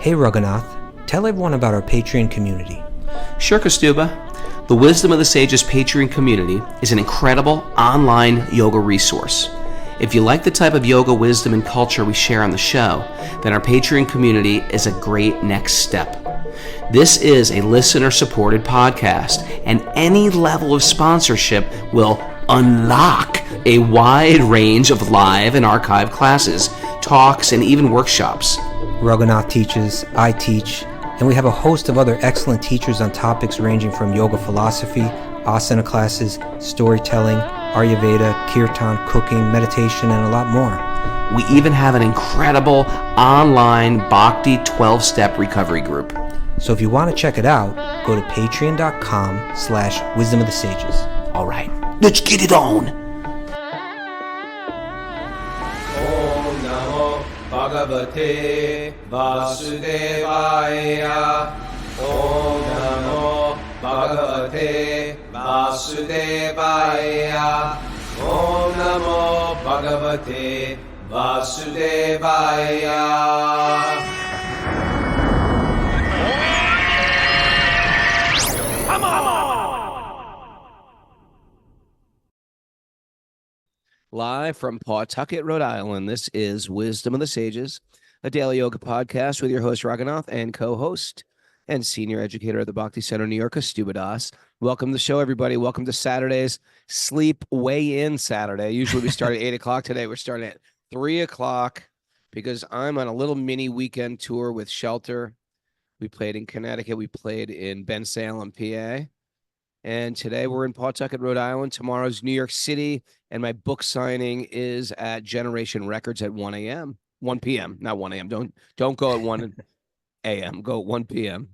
Hey Raghunath, tell everyone about our Patreon community. Sure, Kastuba. The Wisdom of the Sages Patreon community is an incredible online yoga resource. If you like the type of yoga wisdom and culture we share on the show, then our Patreon community is a great next step. This is a listener-supported podcast, and any level of sponsorship will unlock a wide range of live and archived classes, talks, and even workshops. Raghunath teaches, I teach, and we have a host of other excellent teachers on topics ranging from yoga philosophy, asana classes, storytelling, Ayurveda, kirtan, cooking, meditation, and a lot more. We even have an incredible online Bhakti 12-step recovery group. So if you want to check it out, go to patreon.com/wisdom of the sages. All right, let's get it on. Bhagavate Vasudevaya. Om Namo Bhagavate Vasudevaya. Om Namo Bhagavate Vasudevaya. Come on! Live from Pawtucket, Rhode Island, this is Wisdom of the Sages, a daily yoga podcast with your host, Raghunath, and co-host and senior educator at the Bhakti Center, New York, Kastuba Das. Welcome to the show, everybody. Welcome to Saturday's Sleep Weigh-In Saturday. Usually we start at 8 o'clock. Today we're starting at 3 o'clock because I'm on a little mini weekend tour with Shelter. We played in Connecticut. We played in Bensalem, PA. And today we're in Pawtucket, Rhode Island. Tomorrow's New York City. And my book signing is at Generation Records at 1 a.m. 1 p.m., not 1 a.m. Don't go at 1 a.m. Go at 1 p.m.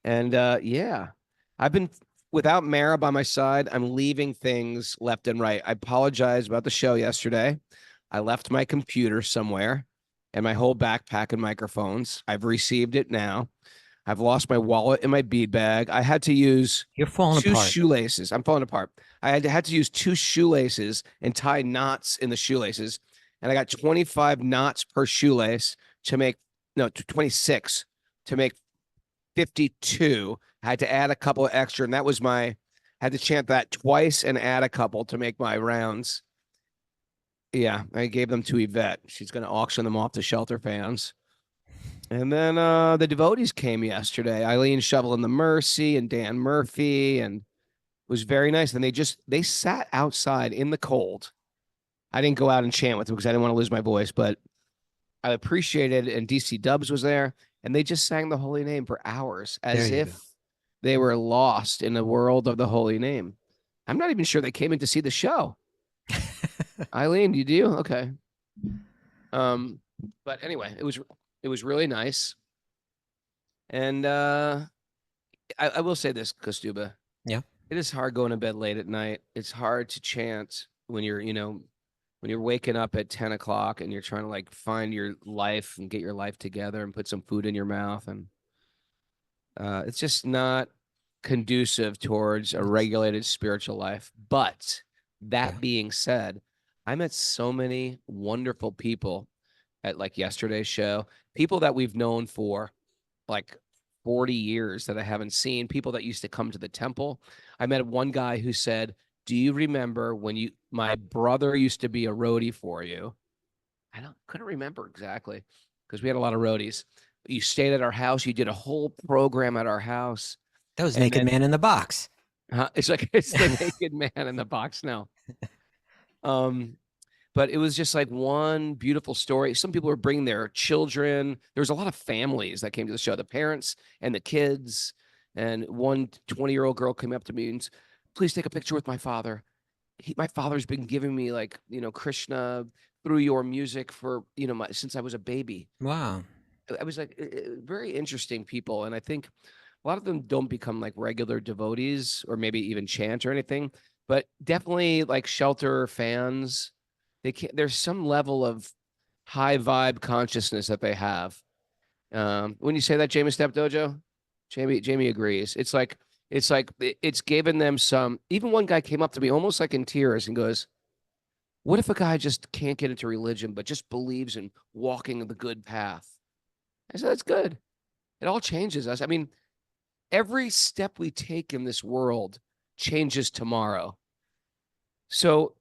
And yeah, I've been without Mara by my side. I'm leaving things left and right. I apologize about the show yesterday. I left my computer somewhere and my whole backpack and microphones. I've received it now. I've lost my wallet and my bead bag. I had to use You're falling two apart. shoelaces. I'm falling apart. I had to use 2 shoelaces and tie knots in the shoelaces. And I got 25 knots per shoelace to make, 26 to make 52. I had to add a couple of extra. And that was had to chant that twice and add a couple to make my rounds. Yeah, I gave them to Yvette. She's going to auction them off to Shelter fans. And then the devotees came yesterday. Eileen Shovel and the Mercy and Dan Murphy, and it was very nice. And they sat outside in the cold. I didn't go out and chant with them because I didn't want to lose my voice, but I appreciated it. And DC Dubs was there, and they just sang the holy name for hours as if they were lost in the world of the holy name. I'm not even sure they came in to see the show. Eileen, you do? Okay. But anyway, it was really nice. And I will say this, Kastuba. Yeah. It is hard going to bed late at night. It's hard to chant when you're, when you're waking up at 10 o'clock and you're trying to find your life and get your life together and put some food in your mouth. And it's just not conducive towards a regulated spiritual life. But that being said, I met so many wonderful people at yesterday's show, people that we've known for 40 years that I haven't seen, people that used to come to the temple. I met one guy who said, do you remember when my brother used to be a roadie for you? Couldn't remember exactly because we had a lot of roadies. You stayed at our house. You did a whole program at our house. That was Naked Man in the Box. It's the Naked Man in the Box now. But it was just one beautiful story. Some people were bringing their children. There was a lot of families that came to the show, the parents and the kids. And one 20-year-old girl came up to me and said, please take a picture with my father. My father's been giving me Krishna through your music for, since I was a baby. Wow. I was very interesting people. And I think a lot of them don't become regular devotees or maybe even chant or anything, but definitely Shelter fans. There's some level of high vibe consciousness that they have. When you say that, Jamie Step Dojo, Jamie agrees. It's given them some. Even one guy came up to me almost in tears and goes, "What if a guy just can't get into religion but just believes in walking the good path?" I said, "That's good. It all changes us. I mean, every step we take in this world changes tomorrow. So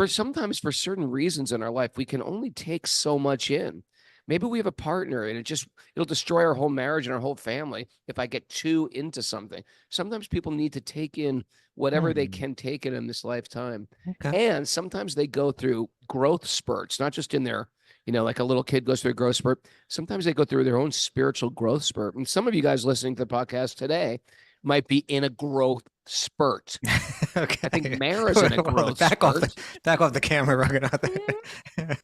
sometimes for certain reasons in our life, we can only take so much in. Maybe we have a partner and it'll destroy our whole marriage and our whole family if I get too into something. Sometimes people need to take in whatever they can take in this lifetime. Okay. And sometimes they go through growth spurts, not just in their, like a little kid goes through a growth spurt. Sometimes they go through their own spiritual growth spurt. And some of you guys listening to the podcast today might be in a growth spurt. Okay. I think Mara's in a growth spurt. Back off the camera, Raghunath.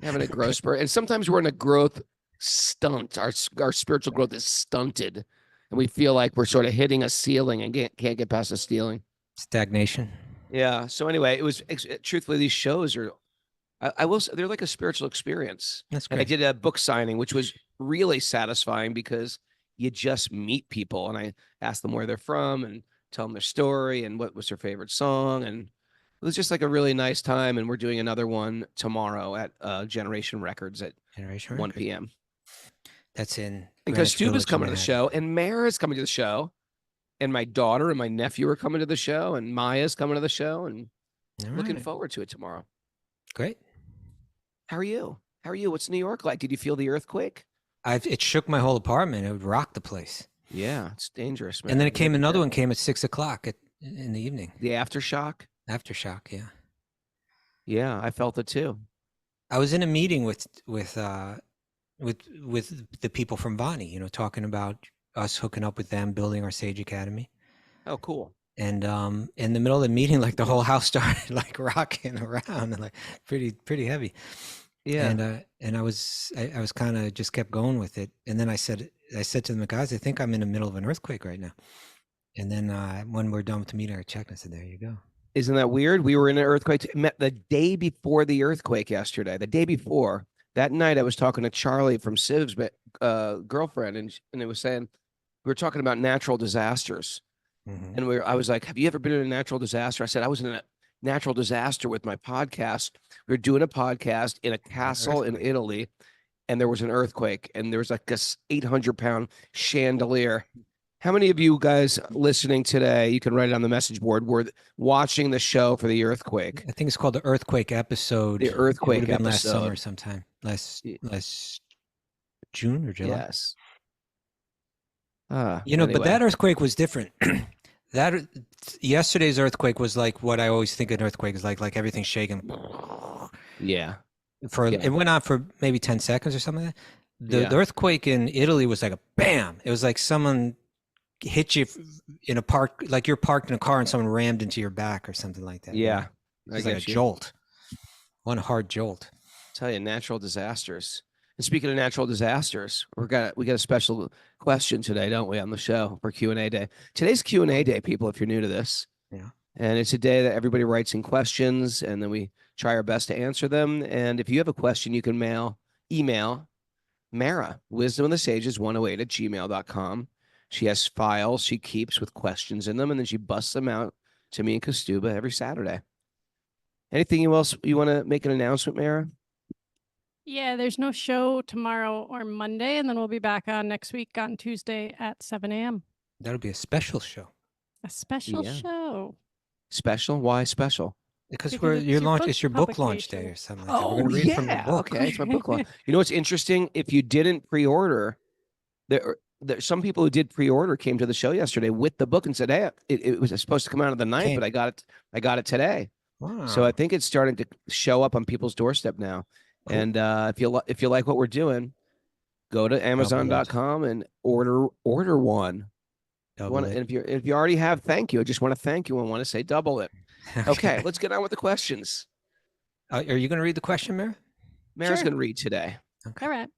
Having a growth spurt. And sometimes we're in a growth stunt. Our spiritual growth is stunted. And we feel like we're sort of hitting a ceiling and can't get past the ceiling. Stagnation. Yeah. So anyway, truthfully, these shows are, I will say, they're like a spiritual experience. That's great. And I did a book signing, which was really satisfying because you just meet people. And I asked them where they're from and tell them their story and what was their favorite song. And it was just like a really nice time. And we're doing another one tomorrow at Generation Records at 1 p.m. That's in because Stuba's coming to the show and Mara's coming to the show. And my daughter and my nephew are coming to the show and Maya's coming to the show and looking forward to it tomorrow. Great. How are you? What's New York like? Did you feel the earthquake? It shook my whole apartment. It would rock the place. Yeah, it's dangerous, man. And then another one came at 6 o'clock in the evening. The aftershock? Aftershock, yeah. Yeah, I felt it too. I was in a meeting with the people from Vani, talking about us hooking up with them, building our Sage Academy. Oh, cool. And in the middle of the meeting, like the whole house started like rocking around and like pretty heavy. Yeah. And I was kind of just kept going with it. And then I said to them, guys, I think I'm in the middle of an earthquake right now. And then when we're done with the meeting, I checked and I said, there you go. Isn't that weird? We were in an earthquake. Met the day before the earthquake yesterday. The day before that night, I was talking to Charlie from Civ's girlfriend, and it was saying we were talking about natural disasters. Mm-hmm. And I was like, have you ever been in a natural disaster? I said, I was in a natural disaster with my podcast. We were doing a podcast in a castle in Italy, and there was an earthquake, and there was like this 800-pound chandelier. How many of you guys listening today, you can write it on the message board, were watching the show for the earthquake? I think it's called the earthquake episode. The earthquake episode. Last summer sometime. Last June or July. Yes. But that earthquake was different. Yesterday's earthquake was like what I always think an earthquake is like everything's shaking. Yeah. It went on for maybe 10 seconds or something like that. The earthquake in Italy was like a bam. It was like someone hit you in a park, like you're parked in a car and someone rammed into your back or something like that. Yeah. It was like a jolt. One hard jolt. I'll tell you, natural disasters. And speaking of natural disasters, we got a special question today, don't we, on the show for Q&A day. Today's Q&A day, people, if you're new to this. Yeah. And it's a day that everybody writes in questions, and then we try our best to answer them. And if you have a question, you can email Mara, wisdomofthesages108@gmail.com. She has files she keeps with questions in them, and then she busts them out to me and Kostuba every Saturday. Anything else you want to make an announcement, Mara? Yeah, there's no show tomorrow or Monday, and then we'll be back on next week on Tuesday at 7 a.m. That'll be a special show. A special show. Special? Why special? Because it's your book launch day or something like that. We're gonna read from the book. Okay, it's my book launch. You know what's interesting? If you didn't pre-order, there some people who did pre-order came to the show yesterday with the book and said, "Hey, it was supposed to come out on the 9th, but I got it today." Wow. So I think it's starting to show up on people's doorstep now. Cool. And if you like what we're doing, go to Amazon.com and order one. And if you already have, thank you. I just want to thank you and want to say double it. Okay, let's get on with the questions. Are you going to read the question, Mara? Mara's going to read today. Okay. All right.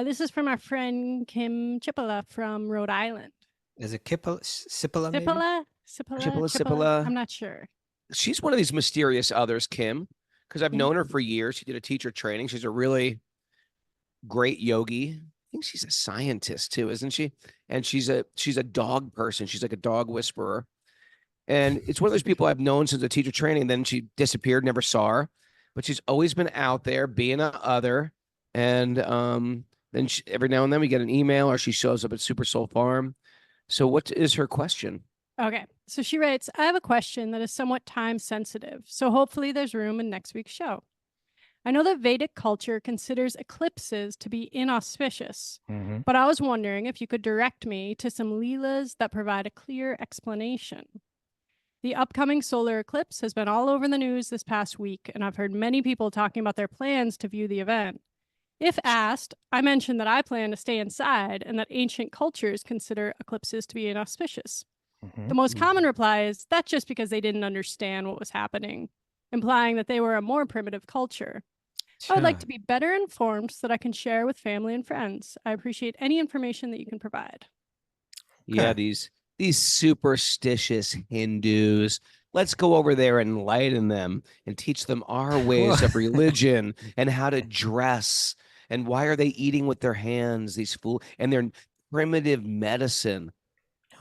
This is from our friend Kim Chipola from Rhode Island. Is it Cipolla? Cipolla? I'm not sure. She's one of these mysterious others, Kim, because I've known her for years. She did a teacher training. She's a really great yogi. I think she's a scientist too, isn't she? And she's a dog person. She's like a dog whisperer. And it's one of those people I've known since the teacher training. Then she disappeared, never saw her. But she's always been out there being a other. And Then every now and then we get an email, or she shows up at Super Soul Farm. So what is her question? Okay. So she writes, I have a question that is somewhat time sensitive. So hopefully there's room in next week's show. I know that Vedic culture considers eclipses to be inauspicious, but I was wondering if you could direct me to some leelas that provide a clear explanation. The upcoming solar eclipse has been all over the news this past week, and I've heard many people talking about their plans to view the event. If asked, I mentioned that I plan to stay inside and that ancient cultures consider eclipses to be inauspicious. The most common reply is that's just because they didn't understand what was happening, implying that they were a more primitive culture. I would like to be better informed so that I can share with family and friends. I appreciate any information that you can provide. Yeah, these superstitious Hindus. Let's go over there and enlighten them and teach them our ways of religion and how to dress and why are they eating with their hands, these fools, and their primitive medicine.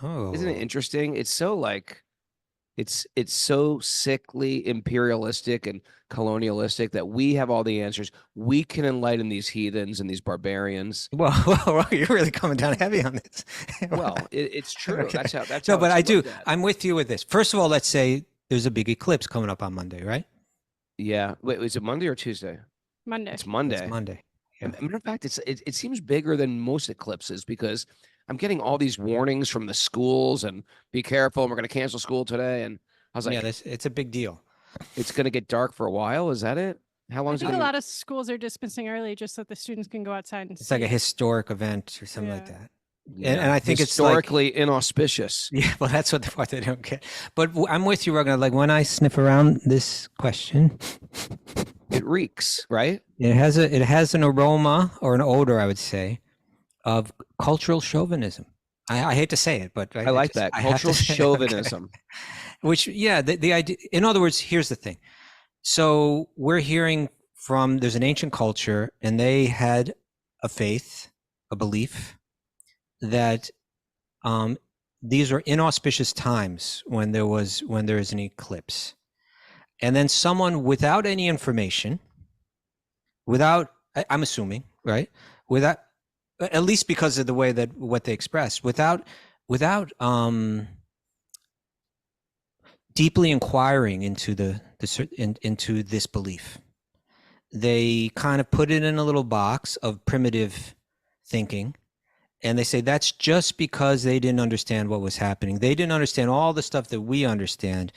Isn't it interesting? It's so like it's so sickly imperialistic and colonialistic that we have all the answers. We can enlighten these heathens and these barbarians. Well, you're really coming down heavy on this. Well, it's true. Okay. That's no, how but it's I do. looked at. I'm with you with this. First of all, let's say there's a big eclipse coming up on Monday, right? Yeah. Wait, is it Monday or Tuesday? Monday. It's Monday. It's Monday. Yeah. Matter of fact, it seems bigger than most eclipses because I'm getting all these warnings from the schools and be careful. We're going to cancel school today. And I was like, yeah, it's a big deal. It's going to get dark for a while. Is that it? How long I is it? think a lot of schools are dismissing early just so that the students can go outside and It's see like a it. historic event or something like that. Yeah. And I think historically inauspicious. Yeah, well, that's what the part they don't get. But I'm with you, Ragnar. Like when I sniff around this question, it reeks, right? It has an aroma or an odor, I would say, of cultural chauvinism. I hate to say it, but I like that cultural chauvinism. Okay. Which, yeah, the idea. In other words, here's the thing. So we're hearing from there's an ancient culture, and they had a faith, a belief that these are inauspicious times when there is an eclipse, and then someone without any information, I'm assuming, right, without, at least because of the way that what they express, without deeply inquiring into into this belief, they kind of put it in a little box of primitive thinking. And they say that's just because they didn't understand what was happening. They didn't understand all the stuff that we understand.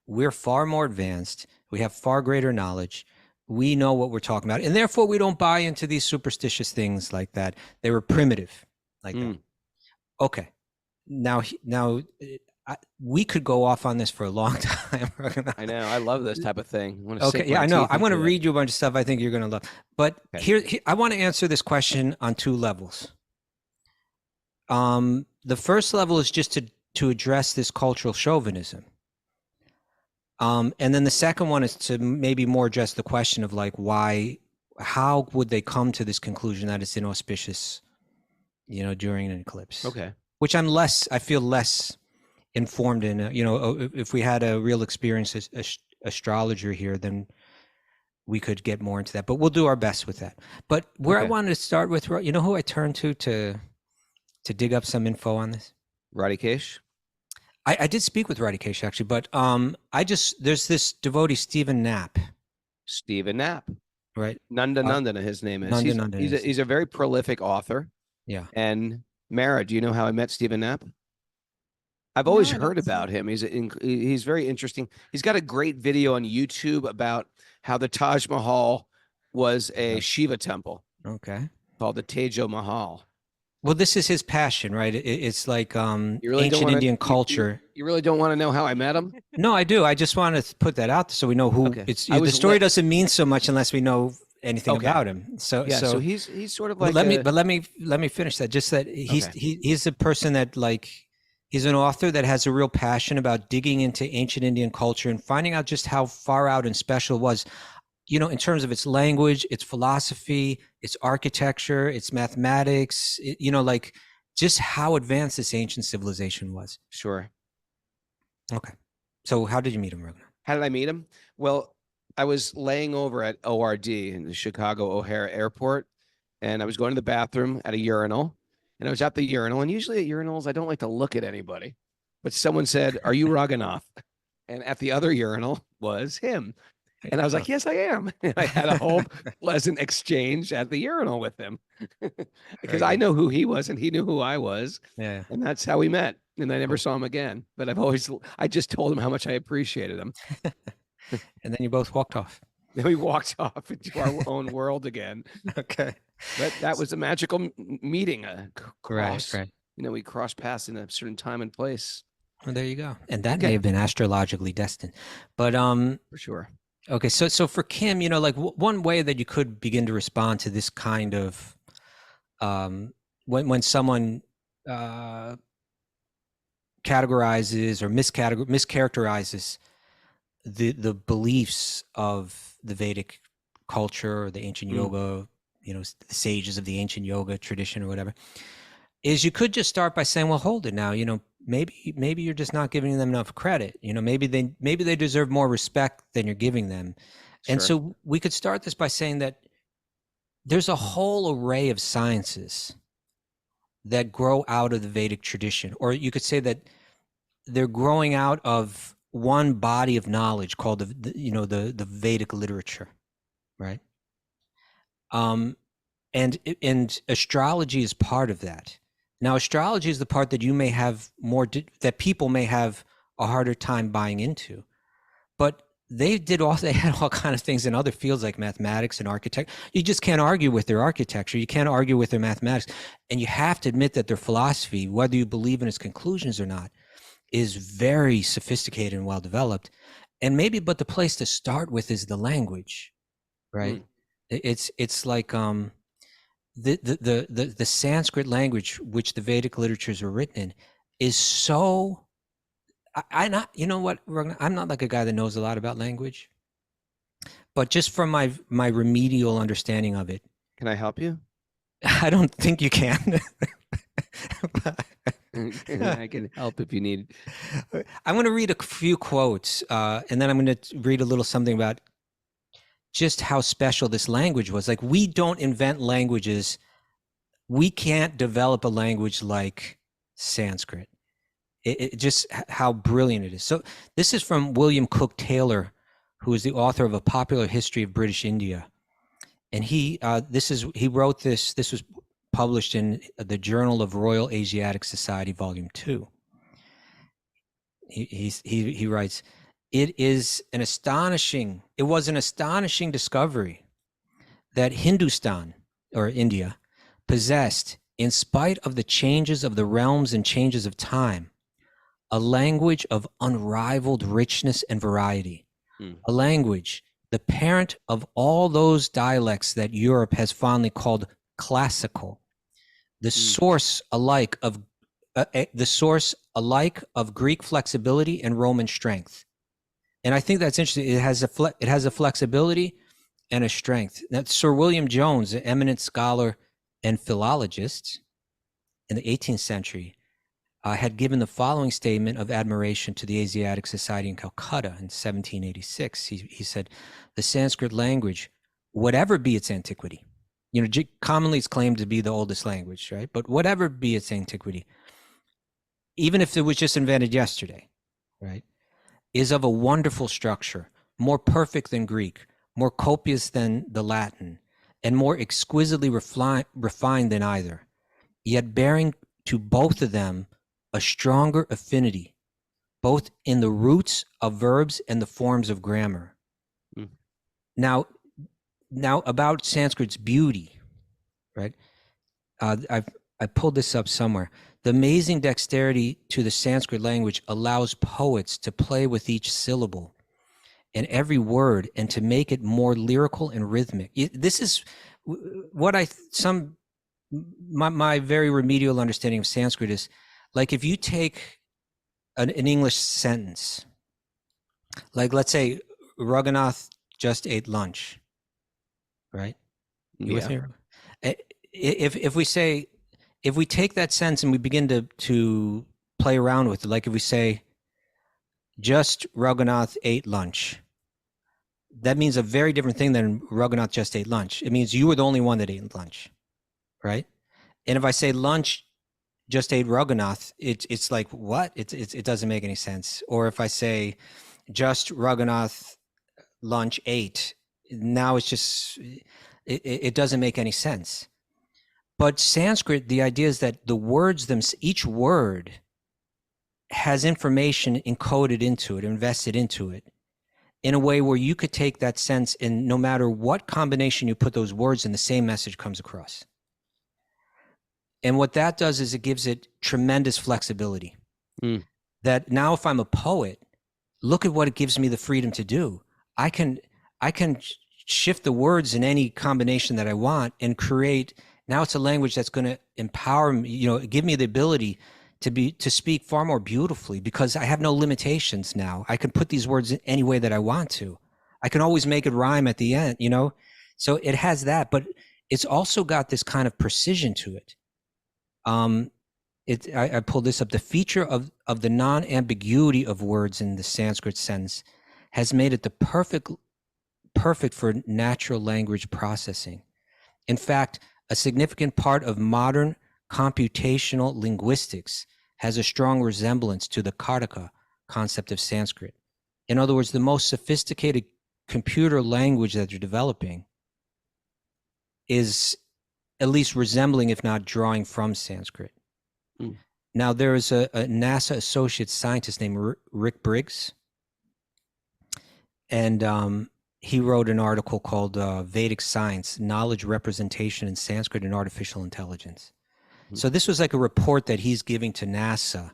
We're far more advanced. We have far greater knowledge. We know what we're talking about. And therefore, we don't buy into these superstitious things like that. They were primitive like that. Okay. Now, we could go off on this for a long time. I know. I love this type of thing. Okay. Yeah, I know. I'm going to read you a bunch of stuff I think you're going to love. But here, I want to answer this question on two levels. The first level is just to address this cultural chauvinism. And then the second one is to maybe more address the question of like how would they come to this conclusion that it's inauspicious, during an eclipse? Okay. Which I feel less informed in. If we had a real experienced astrologer here, then we could get more into that. But we'll do our best with that. But where I wanted to start with, who I turned to dig up some info on this? Radikesh? I did speak with Radikesh actually, but there's this devotee, Stephen Knapp. Stephen Knapp. Right. Nanda, his name is. He's a very prolific author. Yeah. And Mara, do you know how I met Stephen Knapp? I've always heard about him. He's very interesting. He's got a great video on YouTube about how the Taj Mahal was a Shiva temple. Okay. Called the Tejo Mahal. Well, this is his passion, right? It's like ancient Indian culture. You really don't want to know how I met him? No, I do. I just want to put that out so we know who. Okay. The story doesn't mean so much unless we know anything about him. So he's sort of like. But let me finish that. Just that he's a person that he's an author that has a real passion about digging into ancient Indian culture and finding out just how far out and special it was. In terms of its language, its philosophy, its architecture, its mathematics, just how advanced this ancient civilization was. Sure. Okay. So how did you meet him, Ragnar? How did I meet him? Well, I was laying over at ORD in the Chicago O'Hare Airport, and I was going to the bathroom at a urinal, and I was at the urinal. And usually at urinals, I don't like to look at anybody, but someone said, "Are you Raghunath?" And at the other urinal was him. And I was like, "Yes, I am." And I had a whole pleasant exchange at the urinal with him because I know who he was and he knew who I was. Yeah. And that's how we met. And I never saw him again. But I just told him how much I appreciated him. And then you both walked off. Then we walked off into our own world again. Okay. But that was a magical meeting. Right. We crossed paths in a certain time and place. Well, there you go. And that may have been astrologically destined. But for sure. Okay, so for Kim, like one way that you could begin to respond to this kind of when someone categorizes or mischaracterizes the beliefs of the Vedic culture or the ancient yoga, the sages of the ancient yoga tradition or whatever, is you could just start by saying, well, hold it now, maybe you're just not giving them enough credit. Maybe they deserve more respect than you're giving them. Sure. And so we could start this by saying that there's a whole array of sciences that grow out of the Vedic tradition, or you could say that they're growing out of one body of knowledge called the Vedic literature, right? And astrology is part of that. Now, astrology is the part that you may have that people may have a harder time buying into, but they had all kinds of things in other fields like mathematics and architecture. You just can't argue with their architecture. You can't argue with their mathematics, and you have to admit that their philosophy, whether you believe in its conclusions or not, is very sophisticated and well developed. And but the place to start with is the language, right? It's like the Sanskrit language, which the Vedic literatures are written in, is so. I'm not like a guy that knows a lot about language, but just from my remedial understanding of it. Can I help you? I don't think you can. I can help if you need. I'm going to read a few quotes, and then I'm going to read a little something about just how special this language was. Like, we don't invent languages. We can't develop a language like Sanskrit. It just how brilliant it is. So this is from William Cook Taylor, who is the author of A Popular History of British India. And he wrote this. This was published in the Journal of Royal Asiatic Society, Volume 2. He writes, it was an astonishing discovery that Hindustan, or India, possessed, in spite of the changes of the realms and changes of time, a language of unrivaled richness and variety, a language, the parent of all those dialects that Europe has fondly called classical, the source alike of Greek flexibility and Roman strength. And I think that's interesting. It has a flexibility and a strength. Now, Sir William Jones, an eminent scholar and philologist in the 18th century, had given the following statement of admiration to the Asiatic Society in Calcutta in 1786. He said, the Sanskrit language, whatever be its antiquity, commonly it's claimed to be the oldest language, right? But whatever be its antiquity, even if it was just invented yesterday, right, is of a wonderful structure, more perfect than Greek, more copious than the Latin, and more exquisitely refined than either, yet bearing to both of them a stronger affinity, both in the roots of verbs and the forms of grammar. Now about Sanskrit's beauty, right? I pulled this up somewhere. The amazing dexterity to the Sanskrit language allows poets to play with each syllable and every word and to make it more lyrical and rhythmic. This is what my very remedial understanding of Sanskrit is. Like, if you take an English sentence, like, let's say Raghunath just ate lunch, right? You with me? If we take that sentence and we begin to play around with it, like if we say, just Raghunath ate lunch, that means a very different thing than Raghunath just ate lunch. It means you were the only one that ate lunch, right? And if I say lunch just ate Raghunath, it's like, what? It doesn't make any sense. Or if I say just Raghunath lunch ate, now it's just, it doesn't make any sense. But Sanskrit, the idea is that the words each word has information encoded into it, invested into it, in a way where you could take that sense, and no matter what combination you put those words in, the same message comes across. And what that does is it gives it tremendous flexibility. That now if I'm a poet, look at what it gives me the freedom to do. I can shift the words in any combination that I want and create. Now it's a language that's going to empower me, give me the ability to speak far more beautifully, because I have no limitations now. I can put these words in any way that I want to. I can always make it rhyme at the end, So it has that, but it's also got this kind of precision to it. I pulled this up. The feature of the non-ambiguity of words in the Sanskrit sense has made it the perfect for natural language processing. In fact, a significant part of modern computational linguistics has a strong resemblance to the Kartaka concept of Sanskrit. In other words, the most sophisticated computer language that you're developing is at least resembling, if not drawing from, Sanskrit. Now, there is a NASA associate scientist named Rick Briggs, and he wrote an article called Vedic Science, Knowledge Representation in Sanskrit and Artificial Intelligence. So this was like a report that he's giving to NASA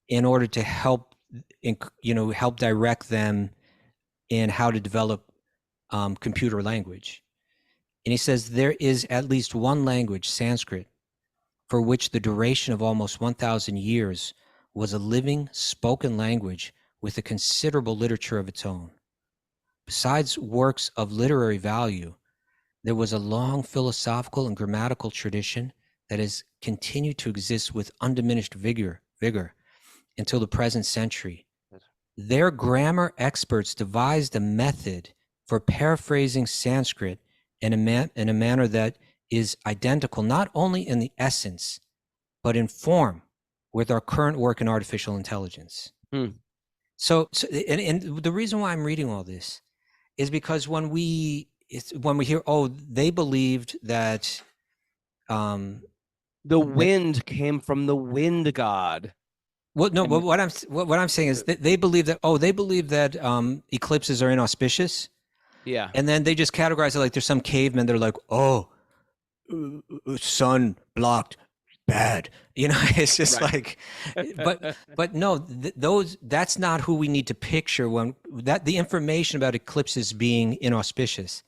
in order to help direct them in how to develop computer language. And he says there is at least one language, Sanskrit, for which the duration of almost 1,000 years was a living spoken language with a considerable literature of its own. Besides works of literary value, there was a long philosophical and grammatical tradition that has continued to exist with undiminished vigor until the present century. Their grammar experts devised a method for paraphrasing Sanskrit in a manner that is identical not only in the essence, but in form with our current work in artificial intelligence. So the reason why I'm reading all this is because when we hear, they believed that the wind came from the wind god. Well, no, but what I'm saying is that they believe that eclipses are inauspicious. Yeah. And then they just categorize it like there's some cavemen. They're like, sun blocked, bad. It's just right. but no, that's not who we need to picture when the information about eclipses being inauspicious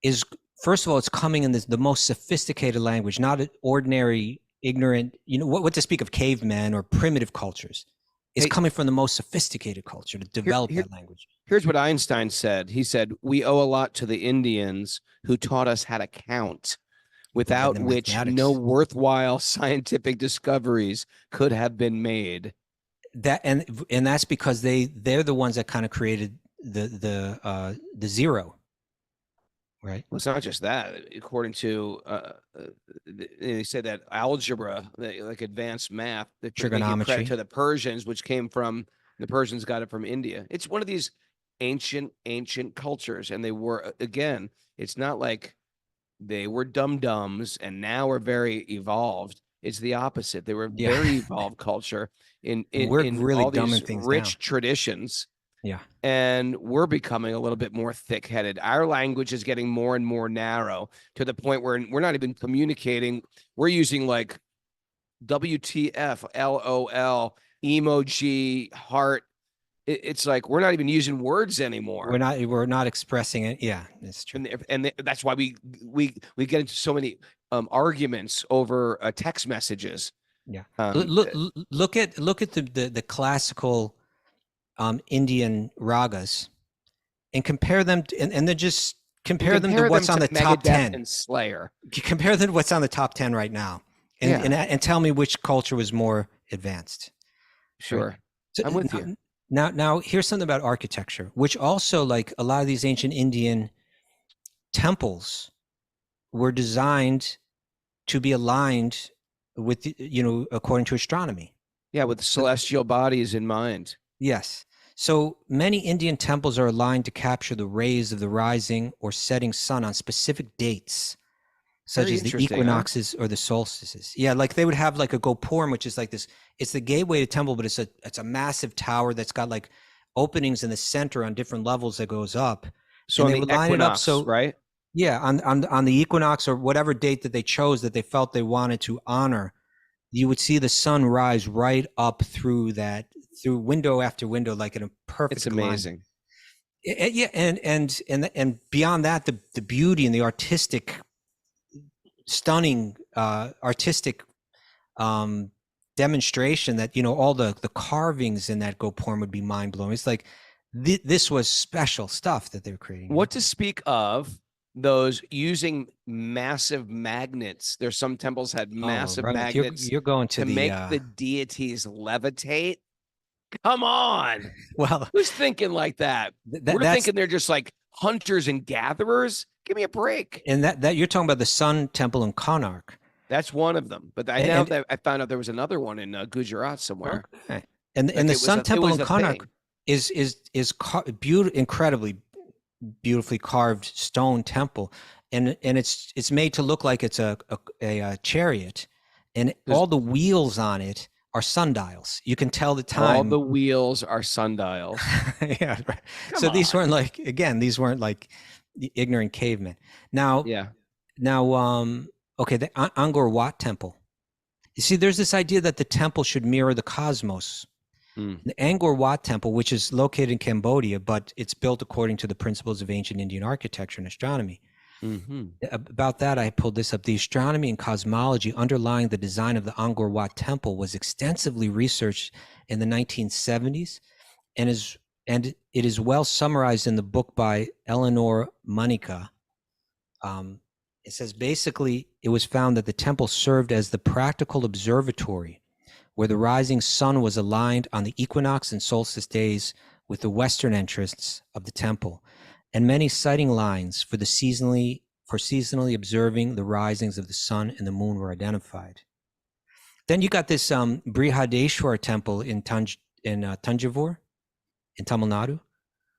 is, first of all, it's coming in the most sophisticated language, not an ordinary, ignorant, what to speak of cavemen or primitive cultures. It's coming from the most sophisticated culture to develop that language. Here's what Einstein said. He said, we owe a lot to the Indians who taught us how to count, without which no worthwhile scientific discoveries could have been made. That and that's because they're the ones that kind of created the zero. Right. Well, it's not just that. According to, they said that algebra, like advanced math, that trigonometry, credit to the Persians, which came from the Persians, got it from India. It's one of these ancient cultures, and they were, again, it's not like they were dum-dums and now are very evolved. It's the opposite. They were very evolved culture in really all dumbing these things rich down. traditions. Yeah. And we're becoming a little bit more thick-headed. Our language is getting more and more narrow to the point where we're not even communicating. We're using like WTF, LOL, emoji, heart. It's like we're not even using words anymore. We're not expressing it. Yeah, it's true. And that's why we get into so many arguments over text messages. Yeah. Look at the classical Indian ragas and compare them and then just compare them to what's on the top 10 and Slayer. Compare them to what's on the top 10 right now and tell me which culture was more advanced. Sure. Right? So, I'm with you. Now here's something about architecture, which also, like a lot of these ancient Indian temples were designed to be aligned with, according to astronomy. Yeah, with celestial bodies in mind. Yes. So many Indian temples are aligned to capture the rays of the rising or setting sun on specific dates, such Very as the interesting, huh? equinoxes or the solstices. Yeah, like they would have like a Gopurm, which is like this. It's the gateway to temple, but it's a massive tower that's got like openings in the center on different levels that goes up. So And on they the would line it up equinox, so right? yeah, on the equinox or whatever date that they chose that they felt they wanted to honor, you would see the sun rise right up through window after window, like in a perfect It's line. amazing. Yeah, and beyond that, the beauty and the artistic, stunning artistic demonstration that all the carvings in that Gopurm would be mind blowing. It's like this was special stuff that they were creating. What to speak of those using massive magnets? There's some temples had massive magnets You're going to make the deities levitate. Come on. well, Who's thinking like that? We're thinking they're just like hunters and gatherers. Give me a break. And that you're talking about the Sun Temple in Konark. That's one of them. But I found out there was another one in Gujarat somewhere. Okay. And the Sun Temple in Konark is incredibly beautifully carved stone temple, and it's made to look like it's a chariot, and all the wheels on it are sundials. You can tell the time. All the wheels are sundials. Yeah, right. So these weren't like the ignorant cavemen. Now, okay, the Angkor Wat temple. You see, there's this idea that the temple should mirror the cosmos. The Angkor Wat temple, which is located in Cambodia, but it's built according to the principles of ancient Indian architecture and astronomy. About that, I pulled this up. The astronomy and cosmology underlying the design of the Angkor Wat temple was extensively researched in the 1970s, and it is well summarized in the book by Eleanor Manika. It says basically it was found that the temple served as the practical observatory where the rising sun was aligned on the equinox and solstice days with the western entrance of the temple, and many sighting lines for seasonally observing the risings of the sun and the moon were identified. Then you got this Brihadeshwar temple in Tanjavur, in Tamil Nadu.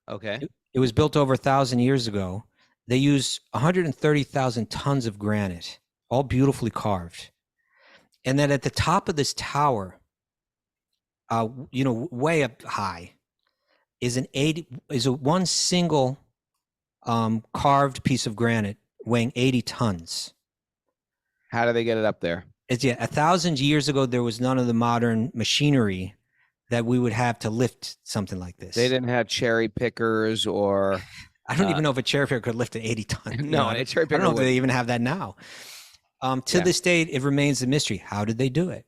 Okay. It was built over 1,000 years ago. They used 130,000 tons of granite, all beautifully carved. And then at the top of this tower, way up high, is one single carved piece of granite weighing 80 tons. How do they get it up there? 1,000 years ago, there was none of the modern machinery that we would have to lift something like this. They didn't have cherry pickers or... I don't even know if a cherry picker could lift an 80 ton. No, a cherry picker. I don't know if they even have that now. To this day, it remains a mystery. How did they do it?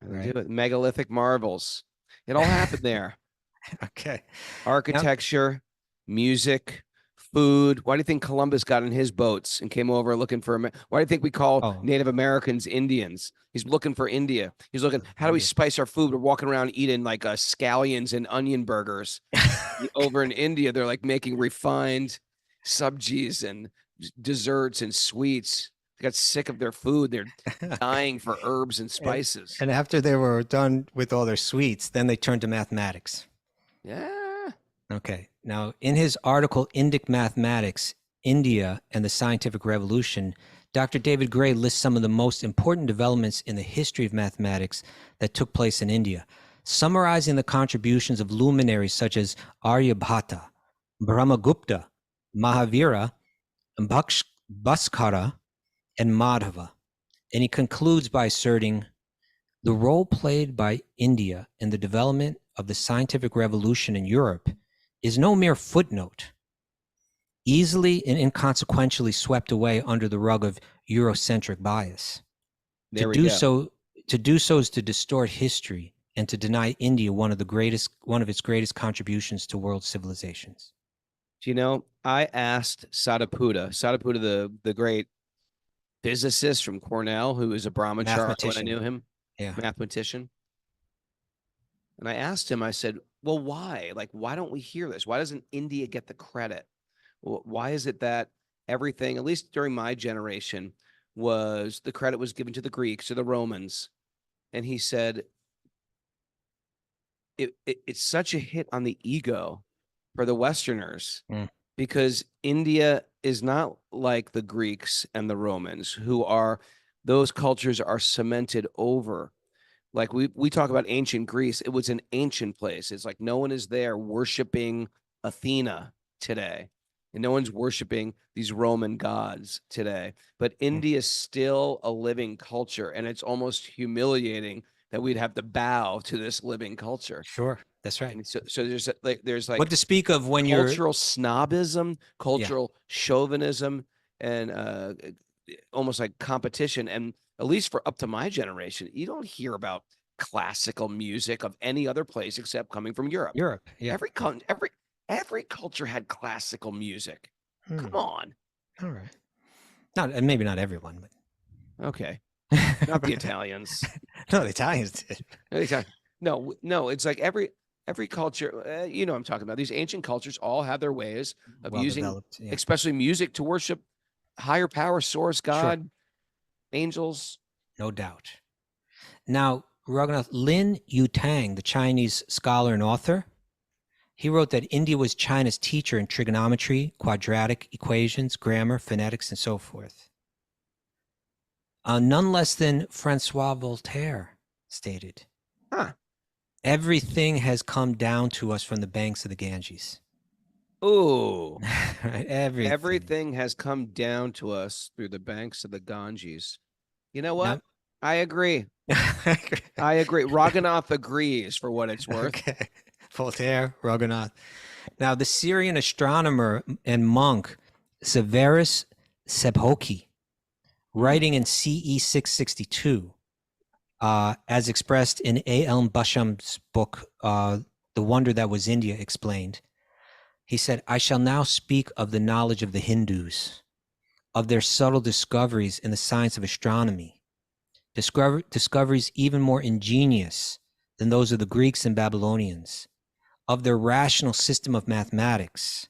They do it. Megalithic marvels. It all happened there. Okay. Architecture, music, food. Why do you think Columbus got in his boats and came over looking for? Why do you think we call Native Americans Indians? He's looking for India. He's looking, how do we spice our food? We're walking around eating like scallions and onion burgers. Over in India, they're like making refined subjis and desserts and sweets. They got sick of their food. They're dying for herbs and spices. And after they were done with all their sweets, then they turned to mathematics. Yeah. Okay. Now, in his article, Indic Mathematics, India and the Scientific Revolution, Dr. David Gray lists some of the most important developments in the history of mathematics that took place in India, summarizing the contributions of luminaries such as Aryabhata, Brahmagupta, Mahavira, Bhaskara, and Madhava. And he concludes by asserting, the role played by India in the development of the scientific revolution in Europe is no mere footnote, easily and inconsequentially swept away under the rug of Eurocentric bias. To do so is to distort history and to deny India one of its greatest contributions to world civilizations. Do you know, I asked Sadaputa, the great physicist from Cornell, who is a brahmachari when I knew him, mathematician. And I asked him, I said, well, why? Like, why don't we hear this? Why doesn't India get the credit? Why is it that everything, at least during my generation, was the credit was given to the Greeks or the Romans. And he said, it's such a hit on the ego for the Westerners because India is not like the Greeks and the Romans, who are, those cultures are cemented over. Like we talk about ancient Greece, it was an ancient place. It's like no one is there worshiping Athena today, and no one's worshiping these Roman gods today. But India is still a living culture, and it's almost humiliating that we'd have to bow to this living culture. Sure, that's right. And so there's like What to speak of when you're cultural snobism, cultural chauvinism, and almost like competition. And at least for up to my generation, you don't hear about classical music of any other place except coming from Europe. Yeah. Every culture had classical music. Come on. All right. Not maybe not everyone, but okay. Not the Italians. No, the Italians did. No, it's like every culture, you know what I'm talking about. These ancient cultures all have their ways of using, especially music, to worship higher power, source, God, angels. No doubt. Now, Raghunath, Lin Yutang, the Chinese scholar and author, he wrote that India was China's teacher in trigonometry, quadratic equations, grammar, phonetics, and so forth. None less than Francois Voltaire stated, everything has come down to us from the banks of the Ganges. Ooh. Right? Everything has come down to us through the banks of the Ganges. You know what? I agree. I agree. Raghunath agrees, for what it's worth. Okay. Voltaire, Raghunath. Now, the Syrian astronomer and monk Severus Sebhoki, writing in CE 662, as expressed in A. L. Basham's book, The Wonder That Was India, explained, he said, I shall now speak of the knowledge of the Hindus, of their subtle discoveries in the science of astronomy, discoveries even more ingenious than those of the Greeks and Babylonians, of their rational system of mathematics,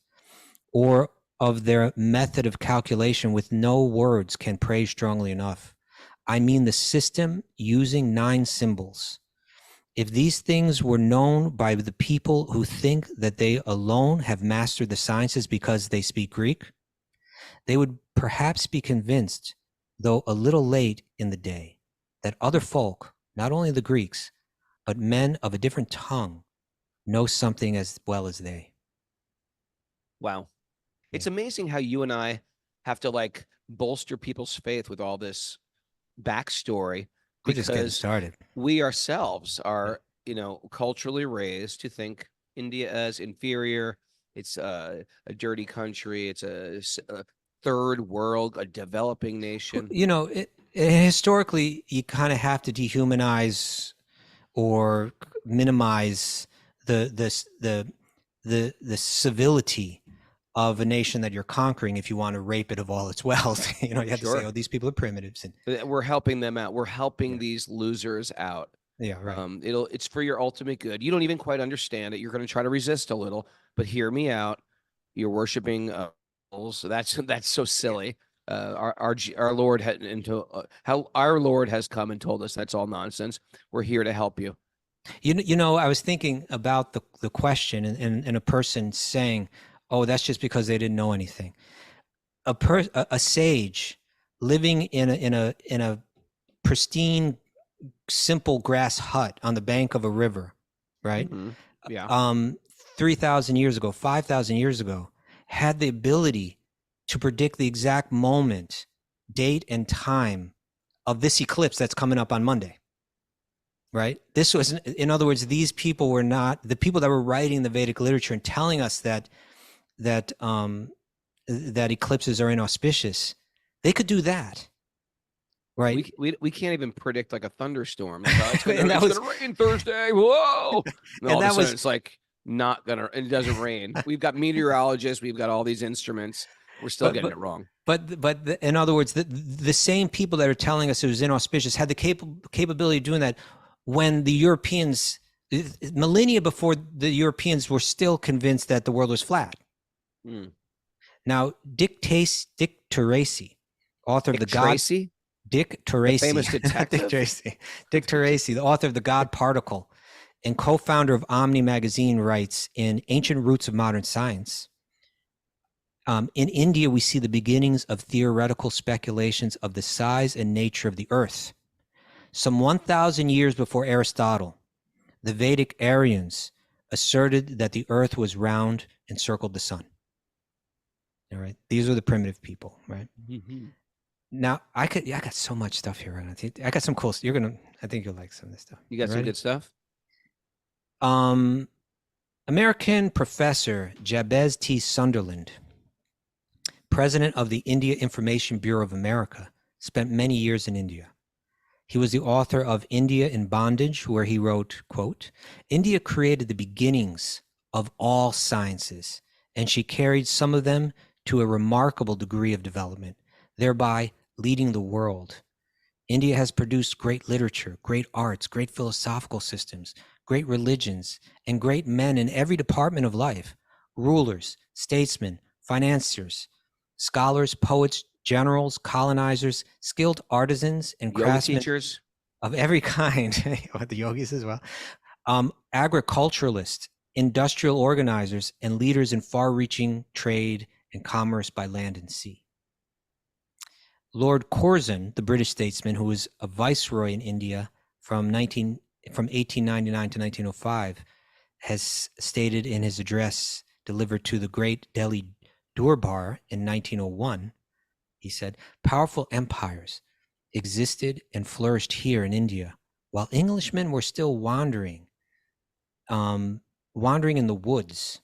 or of their method of calculation with no words can praise strongly enough. I mean the system using 9 symbols. If these things were known by the people who think that they alone have mastered the sciences because they speak Greek, they would perhaps be convinced, though a little late in the day, that other folk, not only the Greeks, but men of a different tongue, know something as well as they. Wow. It's amazing how you and I have to like bolster people's faith with all this backstory. We're just getting started. We ourselves are, you know, culturally raised to think India as inferior. It's a dirty country. It's a third world, a developing nation. You know, historically, you kind of have to dehumanize or minimize the civility of a nation that you're conquering if you want to rape it of all its wealth. You know, you have to say, oh, these people are primitives, and we're helping them out. We're helping these losers out. Yeah, right. It's for your ultimate good. You don't even quite understand it. You're going to try to resist a little, but hear me out. You're worshiping so that's so silly. Our Lord our Lord has come and told us that's all nonsense. We're here to help you. You know, I was thinking about the question and a person saying, oh, that's just because they didn't know anything. A sage living in a pristine, simple grass hut on the bank of a river, right? Mm-hmm. Yeah. 3,000 years ago, 5,000 years ago, had the ability to predict the exact moment, date, and time of this eclipse that's coming up on Monday. Right? This was, in other words, these people were not the people that were writing the Vedic literature and telling us that eclipses are inauspicious. They could do that, right? We can't even predict like a thunderstorm. It's gonna rain Thursday. Whoa! And all of a sudden it's like not gonna. It doesn't rain. We've got meteorologists. We've got all these instruments. We're still getting it wrong. But in other words, the same people that are telling us it was inauspicious had the capability of doing that when the Europeans, millennia before the Europeans, were still convinced that the world was flat. Now, Dick Tracy, author of Dick the God Tracy, Dick the Tracy, famous detective. Dick Tracy, the author of the God Particle, and co-founder of Omni Magazine, writes in Ancient Roots of Modern Science. In India, we see the beginnings of theoretical speculations of the size and nature of the Earth. Some 1,000 years before Aristotle, the Vedic Aryans asserted that the Earth was round and circled the sun. All right, these are the primitive people, right? Mm-hmm. Now, I got so much stuff here. I got some cool. I think you'll like some of this stuff. You got some good stuff. American professor Jabez T. Sunderland, president of the India Information Bureau of America, spent many years in India. He was the author of India in Bondage, where he wrote, quote, "India created the beginnings of all sciences, and she carried some of them to a remarkable degree of development, thereby leading the world. India has produced great literature, great arts, great philosophical systems, great religions, and great men in every department of life, rulers, statesmen, financiers, scholars, poets, generals, colonizers, skilled artisans, and Yoga craftsmen teachers. of every kind," the yogis as well, agriculturalists, industrial organizers, and leaders in far-reaching trade and commerce by land and sea. Lord Curzon, the British statesman who was a viceroy in India from 1899 to 1905, has stated in his address delivered to the great Delhi Durbar in 1901, he said, "Powerful empires existed and flourished here in India, while Englishmen were still wandering in the woods,